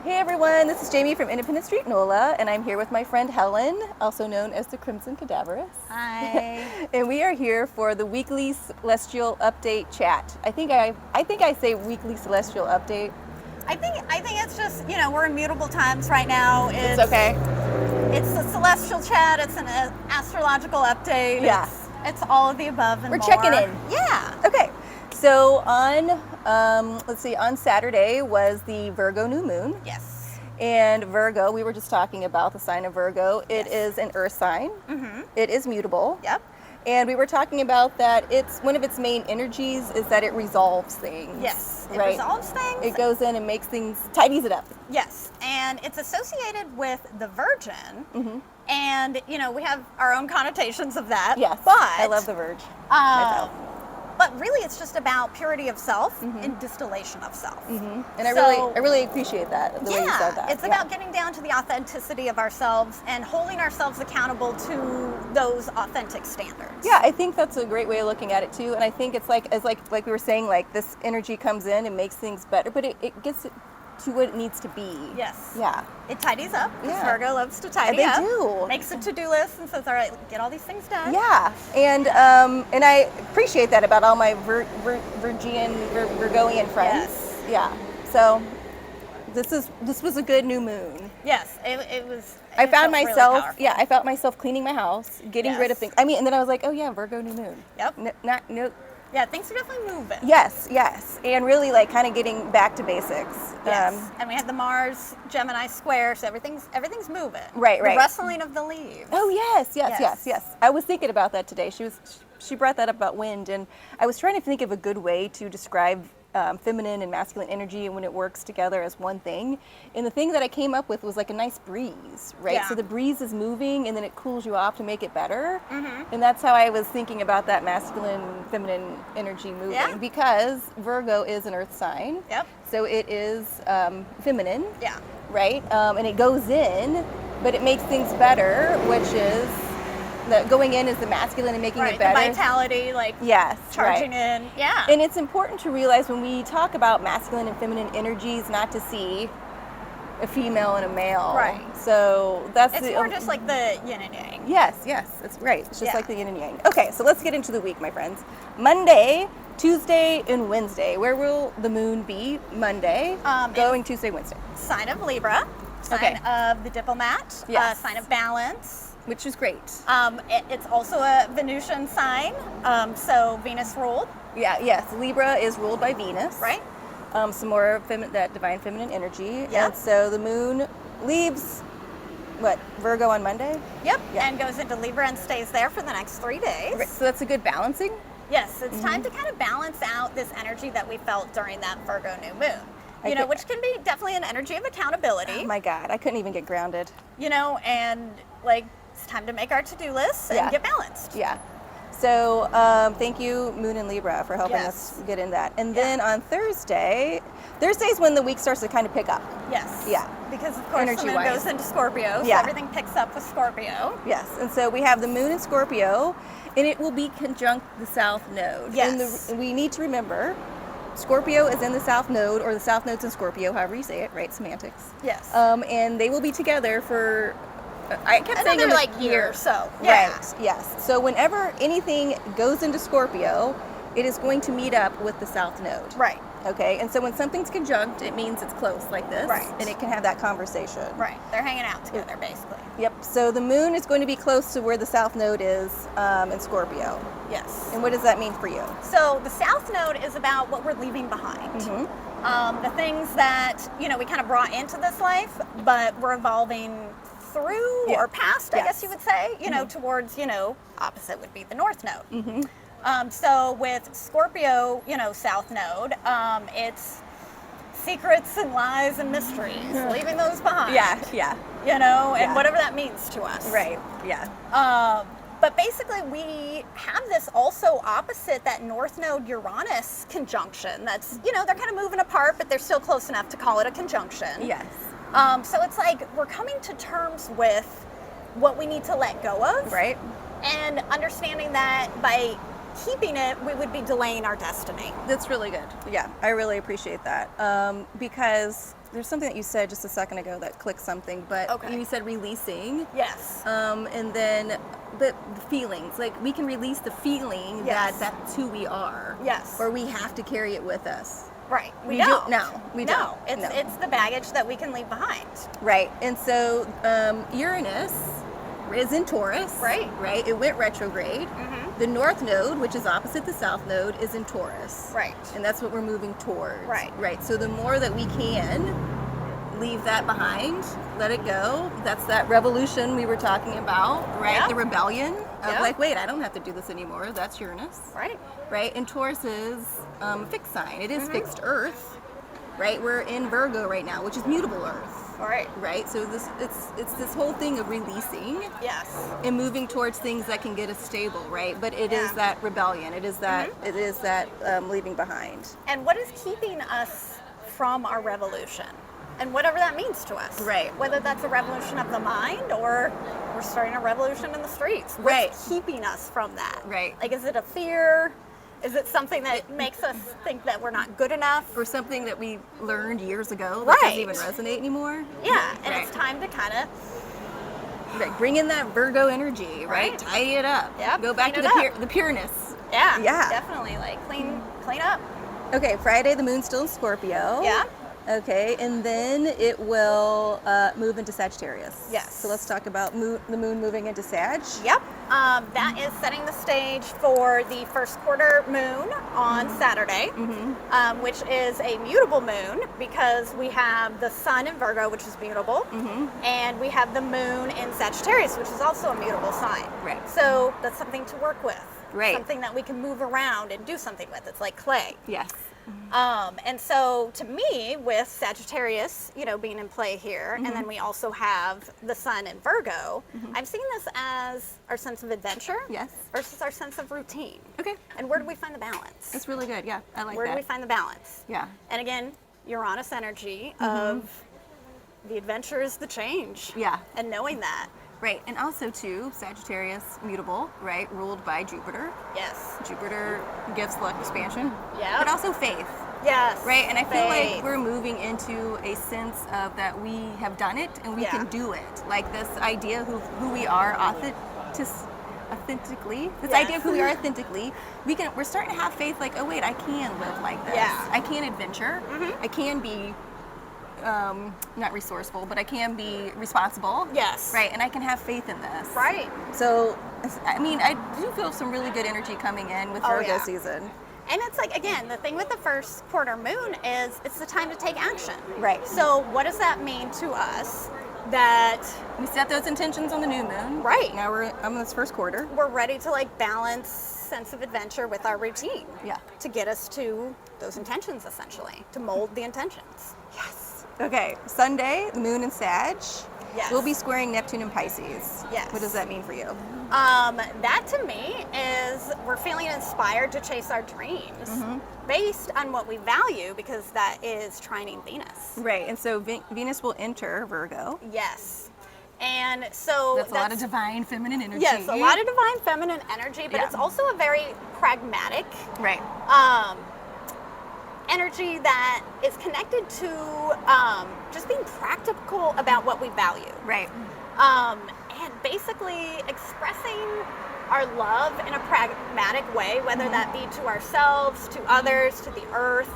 Hey everyone, this is Jamie from Independent Street NOLA, and I'm here with my friend Helen, also known as the Crimson Cadaverous. Hi. And we are here for the weekly celestial update chat. I think I say weekly celestial update. I think it's just, we're in mutable times right now. It's okay. It's a celestial chat, it's an astrological update. Yeah. It's all of the above and We're more. checking in. Yeah. Okay. So on Saturday was the Virgo new moon. Yes. And Virgo, we were just talking about the sign of Virgo. It is an earth sign. Mm-hmm. It is mutable. Yep. And we were talking about that it's one of its main energies is that it resolves things. Yes. It right? resolves things. It goes in and makes things, tidies it up. Yes. And it's associated with the Virgin. Mm-hmm. And, we have our own connotations of that. Yes. But I love the Verge. myself. But really, it's just about purity of self Mm-hmm. and distillation of self. Mm-hmm. And I really appreciate that, the way you said that. It's about getting down to the authenticity of ourselves and holding ourselves accountable to those authentic standards. Yeah, I think that's a great way of looking at it too. And I think it's like we were saying, like this energy comes in and makes things better, but it gets it to what it needs to be. Yes. Yeah. It tidies up. Because Yeah. Virgo loves to tidy They up. do. Makes a to-do list and says, all right, get all these things done. Yeah, and I appreciate that about all my Virgoian friends. Yes. Yeah. So this was a good new moon. Yes, it was. I found really myself, powerful. I felt myself cleaning my house, getting rid of Yes. things. I mean, and then I was like, oh yeah, Virgo new moon. Yep. No. Yeah, things are definitely moving. Yes, and really like kind of getting back to basics. Yes. And we had the Mars Gemini square, so everything's moving. Right. The rustling of the leaves. Oh yes. Yes. I was thinking about that today. She brought that up about wind, and I was trying to think of a good way to describe feminine and masculine energy and when it works together as one thing. And the thing that I came up with was like a nice breeze, right? Yeah. So the breeze is moving and then it cools you off to make it better. Mm-hmm. And that's how I was thinking about that masculine, feminine energy moving. Yeah. Because Virgo is an earth sign. Yep. So it is feminine, Yeah. right? And it goes in, but it makes things better, which is going in is the masculine and making Right. it better. The vitality, like Yes, charging right. in. Yeah. And it's important to realize when we talk about masculine and feminine energies, not to see a female and a male. Right. So that's It's more just like the yin and yang. Yes, that's right. It's just Yeah. like the yin and yang. Okay, so let's get into the week, my friends. Monday, Tuesday, and Wednesday. Where will the moon be Monday? Going Tuesday, Wednesday. Sign of Libra. Sign Okay. of the diplomat. Yes. Sign of balance. Which is great. It's also a Venusian sign. So Venus ruled. Yes. Libra is ruled by Venus. Right. Some more that divine feminine energy. Yeah. And so the moon leaves, Virgo on Monday? Yep. Yeah. And goes into Libra and stays there for the next 3 days. Right. So that's a good balancing. Yes, it's time to kind of balance out this energy that we felt during that Virgo new moon. Which can be definitely an energy of accountability. Oh my God, I couldn't even get grounded. And like it's time to make our to-do lists and get balanced. Yeah. So thank you, Moon and Libra, for helping us get in that. And then on Thursday's when the week starts to kind of pick up. Yes. Yeah. Because of course the moon Energy-wise. goes into Scorpio, so Yeah. everything picks up with Scorpio. Yes. And so we have the moon in Scorpio, and it will be conjunct the South Node. Yes. And we need to remember, Scorpio is in the South Node, or the South Node's in Scorpio, however you say it, right? Semantics. Yes. And they will be together for, I kept saying Another them year or so. Yeah. Right, yes. So whenever anything goes into Scorpio, it is going to meet up with the South Node. Right. Okay, and so when something's conjunct, it means it's close like this. Right. And it can have that conversation. Right. They're hanging out together basically. Yep, so the moon is going to be close to where the South Node is in Scorpio. Yes. And what does that mean for you? So the South Node is about what we're leaving behind. Mm-hmm. The things that, we kind of brought into this life, but we're evolving through or past, I guess you would say, towards, opposite would be the North Node. Mm-hmm. So with Scorpio, South Node, it's secrets and lies and mysteries, leaving those behind. Yeah. And whatever that means to us. Right, yeah. But basically, we have this also opposite that North Node Uranus conjunction. That's, they're kind of moving apart, but they're still close enough to call it a conjunction. Yes. So it's like we're coming to terms with what we need to let go of. Right. And understanding that by keeping it, we would be delaying our destiny. That's really good. Yeah, I really appreciate that. Because there's something that you said just a second ago that clicked something, but Okay. you said releasing. Yes. And then, but the feelings, like we can release the feeling Yes. that that's who we are. Yes. Or we have to carry it with us. Right. We do- don't. no, we don't. It's No. it's the baggage that we can leave behind. Right. And so Uranus is in Taurus. Right. Right. It went retrograde. The North Node, which is opposite the South Node, is in Taurus. Right. And that's what we're moving towards. Right. Right. So the more that we can leave that behind, let it go. That's that revolution we were talking about, right? Yeah. The rebellion of Yeah. like, wait, I don't have to do this anymore. That's Uranus. Right. Right. And Taurus is a fixed sign. It Mm-hmm. is fixed Earth. Right. We're in Virgo right now, which is mutable Earth. All right. Right. So it's this whole thing of releasing Yes. and moving towards things that can get us stable, right? But it is Yeah. Mm-hmm. that rebellion. It is that leaving behind. And what is keeping us from our revolution? And whatever that means to us. Right. Whether that's a revolution of the mind or we're starting a revolution in the streets. What's Right. keeping us from that? Right. Like, is it a fear? Is it something that makes us think that we're not good enough? For something that we learned years ago that Right. doesn't even resonate anymore. Yeah, and Right. it's time to kind of, Right. Bring in that Virgo energy, right? Right. Tie it up. Yep, Go back to clean it up. the pureness. yeah, Yeah. definitely, like clean up. Okay, Friday the moon's still in Scorpio. Yeah. Okay, and then it will move into Sagittarius. Yes. So let's talk about the moon moving into Sag. Yep. That is setting the stage for the first quarter moon on Saturday, which is a mutable moon because we have the sun in Virgo, which is mutable, and we have the moon in Sagittarius, which is also a mutable sign. Right. So that's something to work with. Right. Something that we can move around and do something with. It's like clay. Yes. And so to me, with Sagittarius, being in play here, and then we also have the sun in Virgo, I'm seeing this as our sense of adventure Yes. versus our sense of routine. Okay. And where do we find the balance? That's really good. Yeah, I like Where do that. we find the balance? Yeah. And again, Uranus energy of the adventure is the change. Yeah. And knowing that. Right, and also too, Sagittarius, mutable, right, ruled by Jupiter. Yes. Jupiter gives luck, expansion, Yeah. but also faith, Yes. right? And I feel Faith. like we're moving into a sense of that we have done it and we Yeah. can do it. Like this idea of who we are authentically. This Yes. idea of who we are authentically. We're starting to have faith. Like, oh wait, I can live like this. Yeah. I can adventure. I can be. Not resourceful, but I can be responsible. Yes. Right, and I can have faith in this. Right. So, I mean, I do feel some really good energy coming in with Virgo yeah. season. And it's like, again, the thing with the first quarter moon is it's the time to take action. Right. So what does that mean to us? That We set those intentions on the new moon. Right. Now we're on this first quarter. we're ready to like balance sense of adventure with our routine. Yeah. To get us to those intentions, essentially, to mold the intentions. Yes. Okay, Sunday, the moon in Sag. Yes. We'll be squaring Neptune and Pisces. Yes. What does that mean for you? That to me is we're feeling inspired to chase our dreams based on what we value, because that is trining Venus. Right, and so Venus will enter Virgo. Yes. And so That's a lot of divine feminine energy. yes, a lot of divine feminine energy, but Yeah. it's also a very pragmatic Right. energy that is connected to just being practical about what we value. Right. And basically expressing our love in a pragmatic way, whether that be to ourselves, to others, to the earth,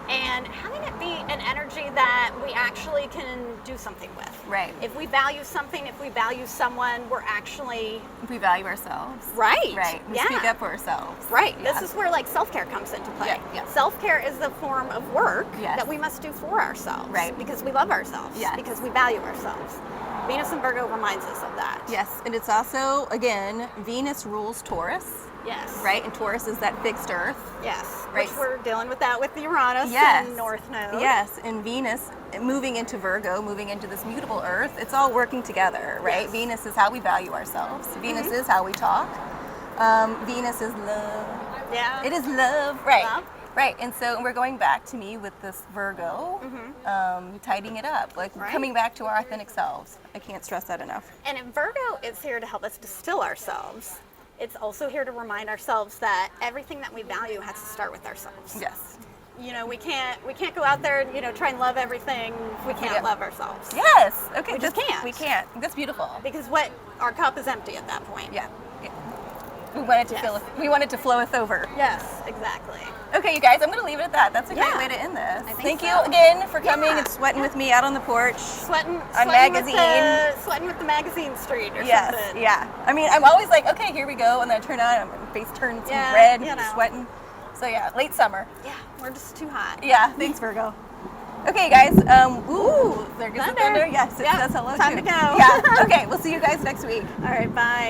and having it be an energy that we actually can do something with. Right. If we value something, if we value someone, we're actually If we value ourselves. right. Right. We yeah. speak up for ourselves. Right. Yeah. This is where like self-care comes into play. Yeah, yeah. Self-care is the form of work Yes. that we must do for ourselves. Right. Because we love ourselves. Yes. Because we value ourselves. Venus and Virgo reminds us of that. Yes, and it's also, again, Venus rules Taurus, Yes. right? And Taurus is that fixed earth. Yes. Right. Which we're dealing with that with the Uranus Yes. and North Node. Yes, and Venus moving into Virgo, moving into this mutable earth, it's all working together, right? Yes. Venus is how we value ourselves. Venus is how we talk. Venus is love. Yeah. It is love, right? Love. Right, and so we're going back to me with this Virgo, tidying it up, like Right. coming back to our authentic selves. I can't stress that enough. And in Virgo is here to help us distill ourselves it's also here to remind ourselves that everything that we value has to start with ourselves. Yes. You know, we can't go out there and, you know, try and love everything if we can't Yeah. love ourselves. Yes. Okay. We just can't. We can't. That's beautiful. Because our cup is empty at that point. Yeah. Yeah. We want it to Yes. we want it to floweth over. Yes, exactly. Okay, you guys, I'm going to leave it at that. That's a great Yeah. way to end this. I think Thank so. you again for coming Yeah. and sweating with me out on the porch. Sweating magazine. Sweating with the magazine street or Yes, something. yeah. I mean, I'm always like, okay, here we go, and then I turn on, and my face turns Yeah, red, you and know. sweating. So yeah, late summer. Yeah, we're just too hot. Yeah, thanks Virgo. Okay, guys. Ooh, there goes the Thunder. thunder. Yes, it Yep, says hello. time too. to go. Yeah. Okay, we'll see you guys next week. All right, bye.